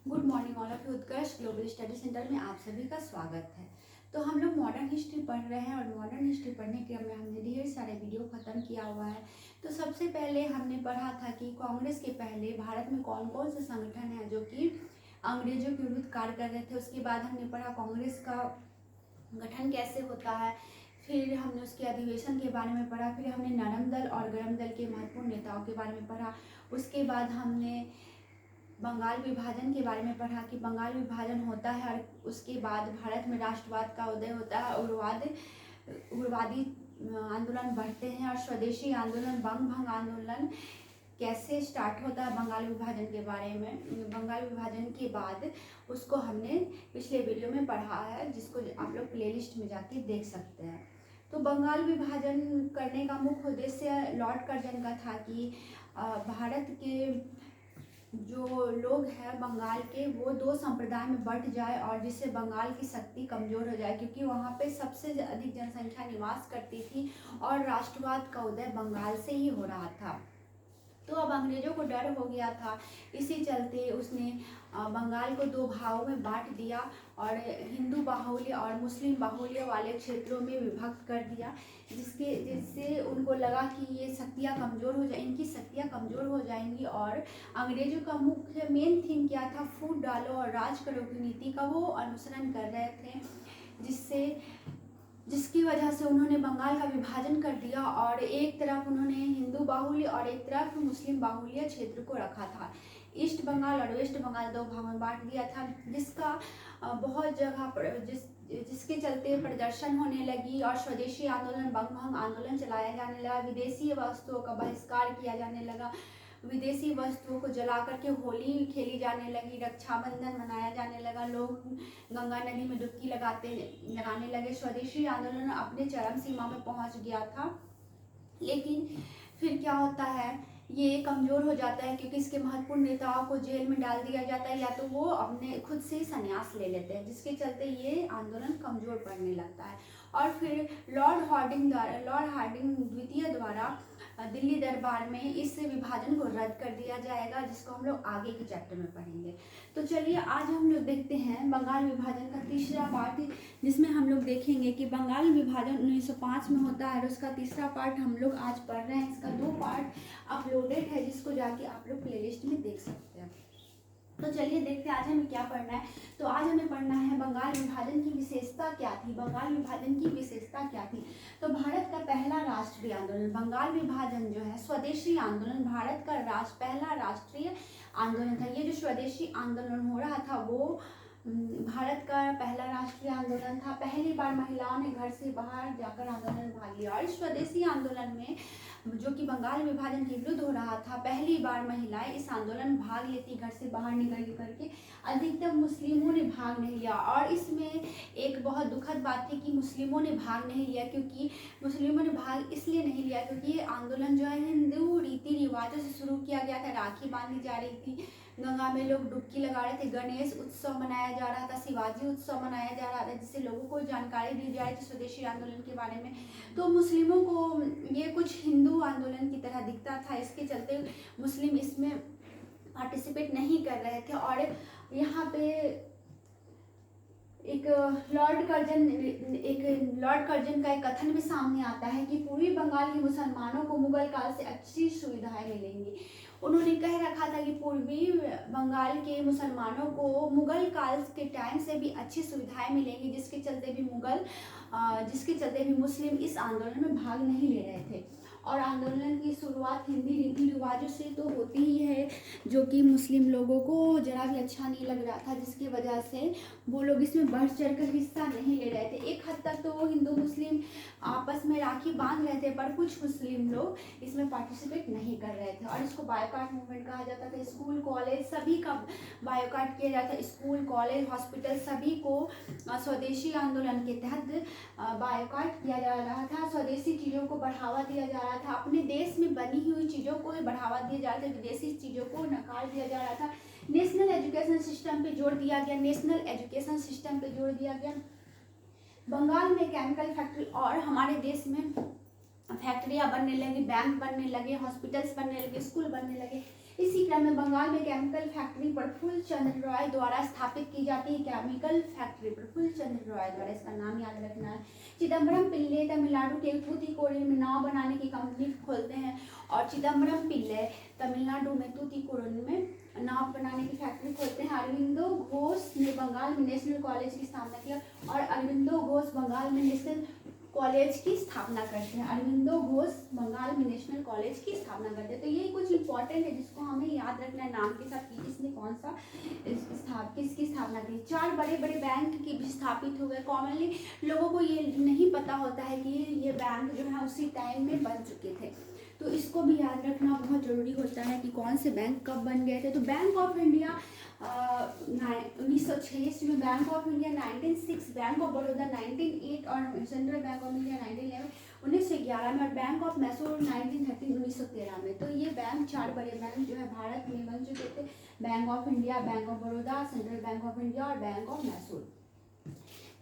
Good morning all of you. Utkarsh global study centre में आप सभी का स्वागत है। तो हम लोग मॉडर्न हिस्ट्री पढ़ रहे हैं और मॉडर्न हिस्ट्री पढ़ने के में हमने ढेर सारे वीडियो ख़त्म किया हुआ है। तो सबसे पहले हमने पढ़ा था कि कांग्रेस के पहले भारत में कौन कौन से संगठन हैं जो कि अंग्रेजों के विरुद्ध कार्य कर रहे थे। उसके बाद हमने पढ़ा कांग्रेस का गठन कैसे होता है, फिर हमने उसके अधिवेशन के बारे में पढ़ा, फिर हमने नरम दल और गरम दल के महत्वपूर्ण नेताओं के बारे में पढ़ा। उसके बाद हमने बंगाल विभाजन के बारे में पढ़ा कि बंगाल विभाजन होता है और उसके बाद भारत में राष्ट्रवाद का उदय होता है, उग्रवादी आंदोलन बढ़ते हैं और स्वदेशी आंदोलन बंग भंग आंदोलन कैसे स्टार्ट होता है बंगाल विभाजन के बारे में। बंगाल विभाजन के बाद उसको हमने पिछले वीडियो में पढ़ा है, जिसको आप लोग प्लेलिस्ट में जाके देख सकते हैं। तो बंगाल विभाजन करने का मुख्य उद्देश्य लॉर्ड कर्जन का था कि भारत के जो लोग हैं बंगाल के वो दो संप्रदाय में बंट जाए और जिससे बंगाल की शक्ति कमज़ोर हो जाए, क्योंकि वहाँ पे सबसे अधिक जनसंख्या निवास करती थी और राष्ट्रवाद का उदय बंगाल से ही हो रहा था। तो अब अंग्रेज़ों को डर हो गया था, इसी चलते उसने बंगाल को दो भागों में बांट दिया और हिंदू बाहुल्य और मुस्लिम बाहुल्य वाले क्षेत्रों में विभक्त कर दिया, जिससे उनको लगा कि ये शक्तियाँ कमज़ोर हो जाए, इनकी शक्तियाँ कमज़ोर हो जाएंगी। और अंग्रेज़ों का मुख्य मेन थीम क्या था, फूट डालो और राज करो की नीति का वो अनुसरण कर रहे थे, जिसकी वजह से उन्होंने बंगाल का विभाजन कर दिया और एक तरफ उन्होंने हिंदू बाहुल्य और एक तरफ मुस्लिम बाहुल्य क्षेत्र को रखा था। ईस्ट बंगाल और वेस्ट बंगाल दो भागों में बांट दिया था, जिसका बहुत जगह पर जिसके चलते प्रदर्शन होने लगी और स्वदेशी आंदोलन बंग भंग आंदोलन चलाया जाने लगा। विदेशी वस्तुओं का बहिष्कार किया जाने लगा, विदेशी वस्तुओं को जला करके होली खेली जाने लगी, रक्षाबंधन मनाया जाने लगा, लोग गंगा नदी में डुबकी लगाने लगे। स्वदेशी आंदोलन अपने चरम सीमा में पहुंच गया था, लेकिन फिर क्या होता है, ये कमज़ोर हो जाता है क्योंकि इसके महत्वपूर्ण नेताओं को जेल में डाल दिया जाता है या तो वो अपने खुद से ही संन्यास ले लेते हैं, जिसके चलते ये आंदोलन कमज़ोर पड़ने लगता है। और फिर लॉर्ड हार्डिंग द्वितीय द्वारा दिल्ली दरबार में इस विभाजन को रद्द कर दिया जाएगा, जिसको हम लोग आगे के चैप्टर में पढ़ेंगे। तो चलिए आज हम लोग देखते हैं बंगाल विभाजन का तीसरा पार्ट, जिसमें हम लोग देखेंगे कि बंगाल विभाजन 1905 में होता है और उसका तीसरा पार्ट हम लोग आज पढ़ रहे हैं। इसका 2 पार्ट अपलोडेड है, जिसको जाके आप लोग प्लेलिस्ट में देख सकते हैं। तो चलिए देखते हैं आज हमें क्या पढ़ना है। तो आज हमें पढ़ना है बंगाल विभाजन की विशेषता क्या थी। बंगाल विभाजन की विशेषता क्या थी, तो भारत का पहला राष्ट्रीय आंदोलन बंगाल विभाजन जो है स्वदेशी आंदोलन, भारत का पहला राष्ट्रीय आंदोलन था। ये जो स्वदेशी आंदोलन हो रहा था वो भारत का पहला राष्ट्रीय आंदोलन था। पहली बार महिलाओं ने घर से बाहर जाकर आंदोलन में भाग लिया और इस स्वदेशी आंदोलन में जो कि बंगाल विभाजन के विरुद्ध हो रहा था, पहली बार महिलाएं इस आंदोलन में भाग लेती, घर से बाहर निकल करके। अधिकतर मुस्लिमों ने भाग नहीं लिया और इसमें एक बहुत दुखद बात थी कि मुस्लिमों ने भाग नहीं लिया, क्योंकि मुस्लिमों ने भाग इसलिए नहीं लिया क्योंकि ये आंदोलन जो है हिंदू रीति रिवाजों से शुरू किया गया था। राखी बांधी जा रही थी, गंगा में लोग डुबकी लगा रहे थे, गणेश उत्सव मनाया जा रहा था, शिवाजी उत्सव मनाया जा रहा था, जिससे लोगों को जानकारी दी जा रही थी स्वदेशी आंदोलन के बारे में। तो मुस्लिमों को ये कुछ हिंदू आंदोलन की तरह दिखता था, इसके चलते मुस्लिम इसमें पार्टिसिपेट नहीं कर रहे थे। और यहाँ पे एक लॉर्ड कर्जन का एक कथन भी सामने आता है कि पूर्वी बंगाल के मुसलमानों को मुगल काल से अच्छी सुविधाएं मिलेंगी। उन्होंने कह रखा था कि पूर्वी बंगाल के मुसलमानों को मुगल काल के टाइम से भी अच्छी सुविधाएं मिलेंगी, जिसके चलते भी मुस्लिम इस आंदोलन में भाग नहीं ले रहे थे। और आंदोलन की शुरुआत हिंदी रीति रिवाजों से तो होती ही है, जो कि मुस्लिम लोगों को जरा भी अच्छा नहीं लग रहा था, जिसकी वजह से वो लोग इसमें बढ़ चढ़कर हिस्सा नहीं ले रहे थे। एक हद तक तो वो हिंदू मुस्लिम आपस में राखी बांध रहे थे, पर कुछ मुस्लिम लोग इसमें पार्टिसिपेट नहीं कर रहे थे और इसको बायकॉट मूवमेंट कहा जाता था। स्कूल कॉलेज सभी का बायकॉट किया जाता था, स्कूल कॉलेज हॉस्पिटल सभी को स्वदेशी आंदोलन के तहत बायकॉट किया जा रहा था। स्वदेशी चीज़ों को बढ़ावा दिया जा रहा था, अपने देश में बनी हुई चीज़ों को बढ़ावा दिया जा रहा था, विदेशी चीज़ों को नकार दिया जा रहा था। नेशनल एजुकेशन सिस्टम पे जोर दिया गया। बंगाल में केमिकल फैक्ट्री और हमारे देश में फैक्ट्रियाँ बनने लगी, बैंक बनने लगे, हॉस्पिटल्स बनने लगे, स्कूल बनने लगे। इसी क्रम में बंगाल में केमिकल फैक्ट्री प्रफुल्ल चंद्र रॉय द्वारा स्थापित की जाती है। केमिकल फैक्ट्री प्रफुल्ल चंद्र रॉय द्वारा, इसका नाम याद रखना है। चिदम्बरम पिल्ले तमिलनाडु के तूतीकोरिन में नाव बनाने की कंपनी खोलते हैं और चिदम्बरम पिल्ले तमिलनाडु में तूतीकोरिन में नाव बनाने की फैक्ट्री खोलते हैं। अरविंदो घोष ने बंगाल में नेशनल कॉलेज की स्थापना किया और अरविंदो घोष बंगाल में नेशनल कॉलेज की स्थापना करते हैं। अरविंदो घोष बंगाल में नेशनल कॉलेज की स्थापना करते हैं। तो ये कुछ इंपॉर्टेंट है जिसको हमें याद रखना है नाम के साथ कि किसने कौन सा किसकी स्थापना की। 4 बड़े बड़े बैंक की भी स्थापित हो गए। कॉमनली लोगों को ये नहीं पता होता है कि ये बैंक जो है उसी टाइम में बन चुके थे, तो इसको भी याद रखना बहुत ज़रूरी होता है कि कौन से बैंक कब बन गए थे। तो बैंक ऑफ इंडिया 1906 में, bank of India 1906, bank of Baroda 1908 और सेंट्रल बैंक ऑफ इंडिया 1911 1911 में और बैंक ऑफ मैसूर 1913 1913 में। तो ये बैंक 4 बड़े बैंक जो है भारत में बन चुके थे। Bank of India, bank of Baroda, central bank of India और बैंक ऑफ मैसूर।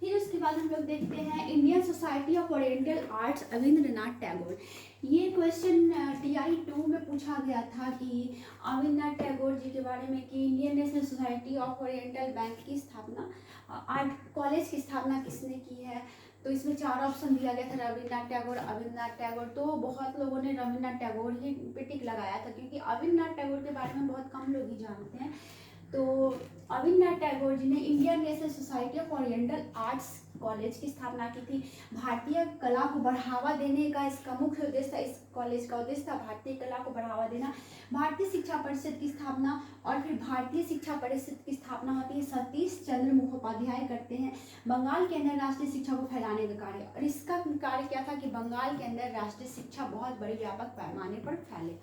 फिर उसके बाद हम लोग देखते हैं Indian society of oriental arts Rabindranath Tagore. ये क्वेश्चन TI 2 में पूछा गया था कि रविंद्रनाथ टैगोर जी के बारे में कि Indian national society of oriental bank की स्थापना, आर्ट कॉलेज की स्थापना किसने की है। तो इसमें 4 ऑप्शन दिया गया था, रविंद्रनाथ टैगोर, रविंद्रनाथ टैगोर। तो बहुत लोगों ने रविंद्रनाथ टैगोर ही पे टिक लगाया था क्योंकि रविंद्रनाथ टैगोर के बारे में बहुत कम लोग ही जानते हैं। तो रविंद्रनाथ टैगोर जी ने Indian national society of oriental arts college की स्थापना की थी। भारतीय कला को बढ़ावा देने का इसका मुख्य उद्देश्य था, इस कॉलेज का उद्देश्य था भारतीय कला को बढ़ावा देना। भारतीय शिक्षा परिषद की स्थापना, और फिर भारतीय शिक्षा परिषद की स्थापना होती है सतीश चंद्र मुखोपाध्याय करते हैं। बंगाल के अंदर राष्ट्रीय शिक्षा को फैलाने का कार्य, और इसका कार्य क्या था कि बंगाल के अंदर राष्ट्रीय शिक्षा बहुत बड़े व्यापक पैमाने पर फैले।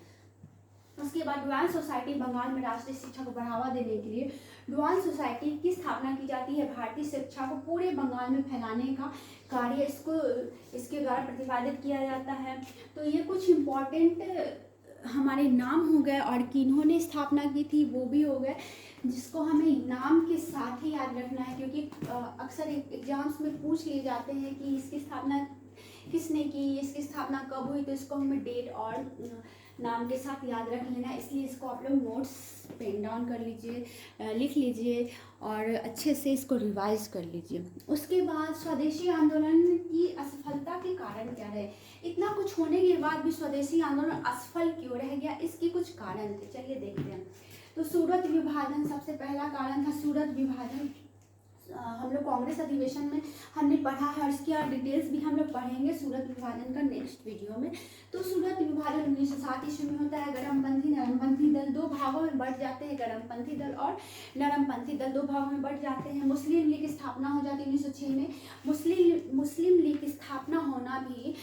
उसके बाद डुआन सोसाइटी, बंगाल में राष्ट्रीय शिक्षा को बढ़ावा देने के लिए डुआन सोसाइटी की स्थापना की जाती है। भारतीय शिक्षा को पूरे बंगाल में फैलाने का कार्य इसके द्वारा प्रतिपादित किया जाता है। तो ये कुछ इम्पोर्टेंट हमारे नाम हो गए और किन्होंने स्थापना की थी वो भी हो गए, जिसको हमें नाम के साथ ही याद रखना है क्योंकि अक्सर एग्जाम्स में पूछ लिए जाते हैं कि इसकी स्थापना किसने की, इसकी स्थापना कब हुई। तो इसको हमें डेट और नाम के साथ याद रख लेना, इसलिए इसको आप लोग नोट्स पेन डाउन कर लीजिए, लिख लीजिए और अच्छे से इसको रिवाइज कर लीजिए। उसके बाद स्वदेशी आंदोलन की असफलता के कारण क्या रहे। इतना कुछ होने के बाद भी स्वदेशी आंदोलन असफल क्यों रह गया, इसके कुछ कारण थे, चलिए देखते हैं। तो सूरत विभाजन सबसे पहला कारण था। सूरत विभाजन हम लोग कांग्रेस अधिवेशन में हमने पढ़ा है और इसकी और डिटेल्स भी हम लोग पढ़ेंगे सूरत विभाजन का नेक्स्ट वीडियो में। तो सूरत विभाजन 1907 ईस्वी में होता है। गर्मपंथी नरमपंथी दल 2 भागों में बढ़ जाते हैं। गर्मपंथी दल और नरमपंथी दल 2 भागों में बढ़ जाते हैं। मुस्लिम लीग की स्थापना हो जाती है 1906 में। मुस्लिम लीग की स्थापना होना भी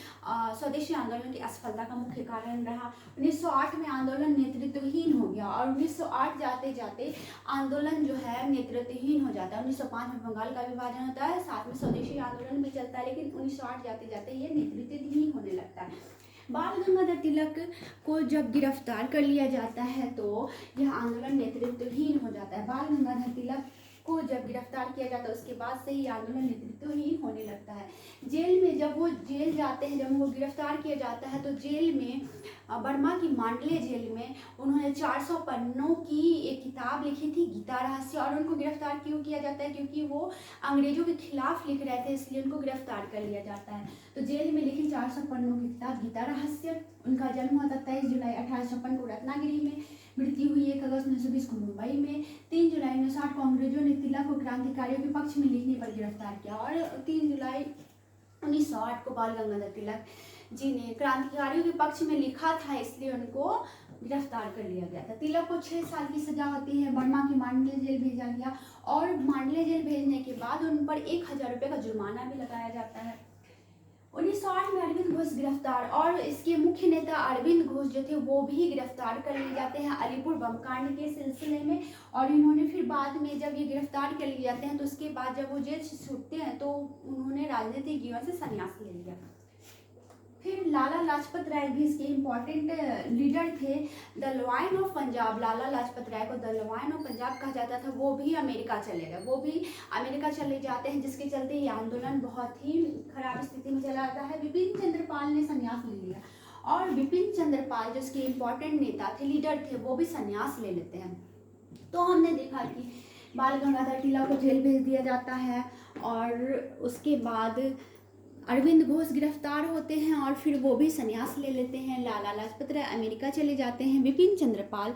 स्वदेशी आंदोलन की असफलता का मुख्य कारण रहा। 1908 में आंदोलन नेतृत्वहीन हो गया और 1908 जाते जाते आंदोलन जो है नेतृत्वहीन हो जाता है। 1905 में बंगाल का विभाजन होता है, साथ में स्वदेशी आंदोलन भी चलता है, लेकिन 1908 जाते जाते ये नेतृत्वहीन होने लगता है। बाल गंगाधर तिलक को जब गिरफ्तार कर लिया जाता है तो यह आंदोलन नेतृत्वहीन हो जाता है। बाल गंगाधर तिलक को जब गिरफ्तार किया जाता है उसके बाद से ही आंदोलन नेतृत्वहीन होने लगता है। जेल में जब वो जेल जाते हैं, जब वो गिरफ्तार किया जाता है तो जेल में बर्मा की मांडले जेल में उन्होंने 400 पन्नों की एक किताब लिखी थी गीता रहस्य। और उनको गिरफ्तार क्यों किया जाता है, क्योंकि वो अंग्रेजों के खिलाफ लिख रहे थे, इसलिए उनको गिरफ्तार कर लिया जाता है। तो जेल में लिखी 400 पन्नों की किताब गीता रहस्य। उनका जन्म हुआ था 23 जुलाई 1856 को रत्नागिरी में, मृत्यु हुई 1 अगस्त 1920 को मुंबई में। 3 जुलाई 1960 को अंग्रेजों ने तिलक को क्रांतिकारियों के पक्ष में लिखने पर गिरफ्तार किया और 3 जुलाई 1908 को बाल गंगाधर तिलक जी ने क्रांतिकारियों के पक्ष में लिखा था, इसलिए उनको गिरफ्तार कर लिया गया था। तिलक को 6 साल की सजा होती है। बर्मा की मांडले जेल भेजा गया और मांडले जेल भेजने के बाद उन पर 1000 रुपये का जुर्माना भी लगाया जाता है। 1908 में अरविंद घोष गिरफ्तार और इसके मुख्य नेता अरविंद घोष जो थे वो भी गिरफ्तार कर लिए जाते हैं अलीपुर बम कांड के सिलसिले में। और इन्होंने फिर बाद में जब ये गिरफ्तार कर लिए जाते हैं तो उसके बाद जब वो जेल से छूटते हैं तो उन्होंने राजनीतिक जीवन से संन्यास ले लिया। फिर लाला लाजपत राय भी इसके इम्पॉर्टेंट लीडर थे। The lion of Punjab, Lala Lajpat Rai को द लॉयन ऑफ पंजाब कहा जाता था। वो भी अमेरिका चले गए, वो भी अमेरिका चले जाते हैं, जिसके चलते ये आंदोलन बहुत ही खराब स्थिति में चला जाता है। विपिन चंद्र पाल ने संन्यास ले लिया और बिपिन चंद्र पाल जो उसके इम्पोर्टेंट नेता थे, लीडर थे, वो भी संन्यास ले लेते हैं। तो हमने देखा कि बाल गंगाधर तिलक को जेल भेज दिया जाता है और उसके बाद अरविंद घोष गिरफ्तार होते हैं और फिर वो भी संन्यास ले लेते हैं। लाला लाजपत राय अमेरिका चले जाते हैं, बिपिन चंद्र पाल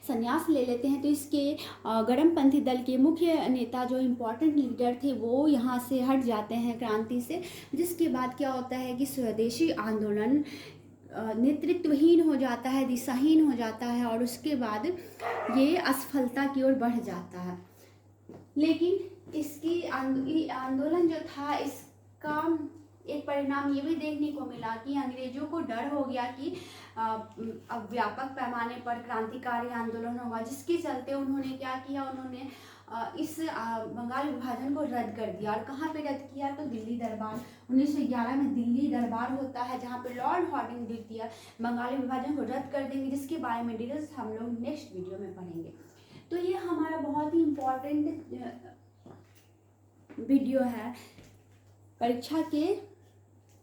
संन्यास ले लेते हैं। तो इसके गरमपंथी दल के मुख्य नेता जो इम्पोर्टेंट लीडर थे वो यहाँ से हट जाते हैं क्रांति से, जिसके बाद क्या होता है कि स्वदेशी आंदोलन नेतृत्वहीन हो जाता है, दिशाहीन हो जाता है और उसके बाद ये असफलता की ओर बढ़ जाता है। लेकिन इसकी आंदोलन जो था, इसका एक परिणाम ये भी देखने को मिला कि अंग्रेजों को डर हो गया कि अब व्यापक पैमाने पर क्रांतिकारी आंदोलन होगा, जिसके चलते उन्होंने क्या किया, उन्होंने इस बंगाल विभाजन को रद्द कर दिया। और कहाँ पे रद्द किया, तो दिल्ली दरबार 1911 में दिल्ली दरबार होता है, जहाँ पे लॉर्ड हॉर्डिंग द्वितीय बंगाली विभाजन को रद्द कर देंगे, जिसके बारे में डिटेल्स हम लोग नेक्स्ट वीडियो में पढ़ेंगे। तो ये हमारा बहुत ही इम्पोर्टेंट वीडियो है परीक्षा के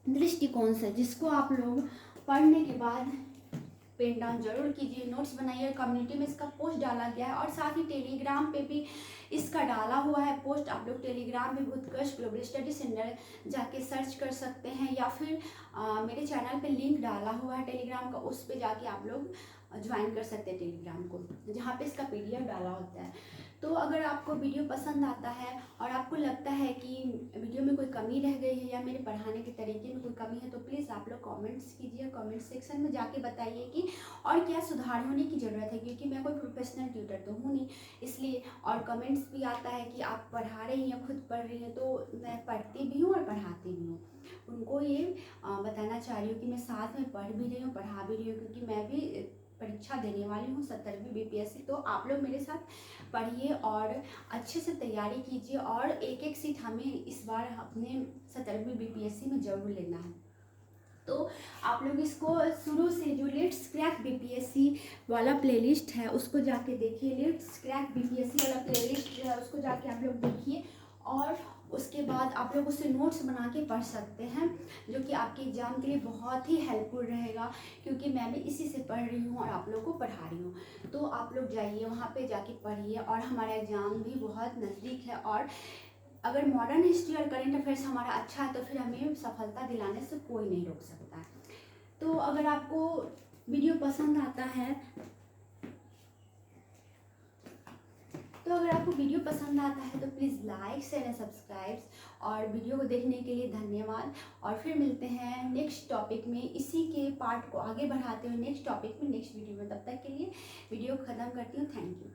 दृष्टिकोण से, जिसको आप लोग पढ़ने के बाद पेन डाउन जरूर कीजिए, नोट्स बनाइए। कम्युनिटी में इसका पोस्ट डाला गया है और साथ ही टेलीग्राम पे भी इसका डाला हुआ है पोस्ट। आप लोग टेलीग्राम में उत्कर्ष ग्लोबल स्टडी सेंटर जाके सर्च कर सकते हैं, या फिर मेरे चैनल पे लिंक डाला हुआ है टेलीग्राम का, उस पे जाके आप लोग ज्वाइन कर सकते हैं टेलीग्राम को, जहाँ पे इसका PDF डाला होता है। तो अगर आपको वीडियो पसंद आता है और आपको लगता है कि वीडियो में कोई कमी रह गई है या मेरे पढ़ाने के तरीके में कोई कमी है, तो प्लीज़ आप लोग कमेंट्स कीजिए, कमेंट सेक्शन में जाके बताइए कि और क्या सुधार होने की ज़रूरत है, क्योंकि मैं कोई प्रोफेशनल ट्यूटर तो हूँ नहीं, इसलिए। और कमेंट्स भी आता है कि आप पढ़ा रही हैं, खुद पढ़ रही हैं, तो मैं पढ़ती भी हूँ और पढ़ाती भी हूँ। उनको ये बताना चाह रही हूँ कि मैं साथ में पढ़ भी रही हूँ, पढ़ा भी रही हूँ, क्योंकि मैं भी परीक्षा देने वाली हूँ 70वीं BPSC। तो आप लोग मेरे साथ पढ़िए और अच्छे से तैयारी कीजिए, और एक एक सीट हमें इस बार अपने 70वीं BPSC में ज़रूर लेना है। तो आप लोग इसको शुरू से जो लेट्स क्रैक BPSC वाला प्लेलिस्ट है उसको जाके देखिए, लेट्स क्रैक BPSC वाला प्लेलिस्ट जो है उसको जाके आप लोग देखिए, और उसके बाद आप लोग उससे नोट्स बना के पढ़ सकते हैं, जो कि आपके एग्ज़ाम के लिए बहुत ही हेल्पफुल रहेगा, क्योंकि मैं भी इसी से पढ़ रही हूँ और आप लोग को पढ़ा रही हूँ। तो आप लोग जाइए वहाँ पे जाके पढ़िए, और हमारा एग्ज़ाम भी बहुत नज़दीक है, और अगर मॉडर्न हिस्ट्री और करेंट अफेयर्स हमारा अच्छा है तो फिर हमें सफलता दिलाने से कोई नहीं रोक सकता है। तो अगर आपको वीडियो पसंद आता है तो please like share and subscribe, और वीडियो को देखने के लिए धन्यवाद। और फिर मिलते हैं नेक्स्ट टॉपिक में, इसी के पार्ट को आगे बढ़ाते हुए नेक्स्ट टॉपिक में नेक्स्ट वीडियो में। तब तक के लिए वीडियो ख़त्म करती हूँ। Thank you.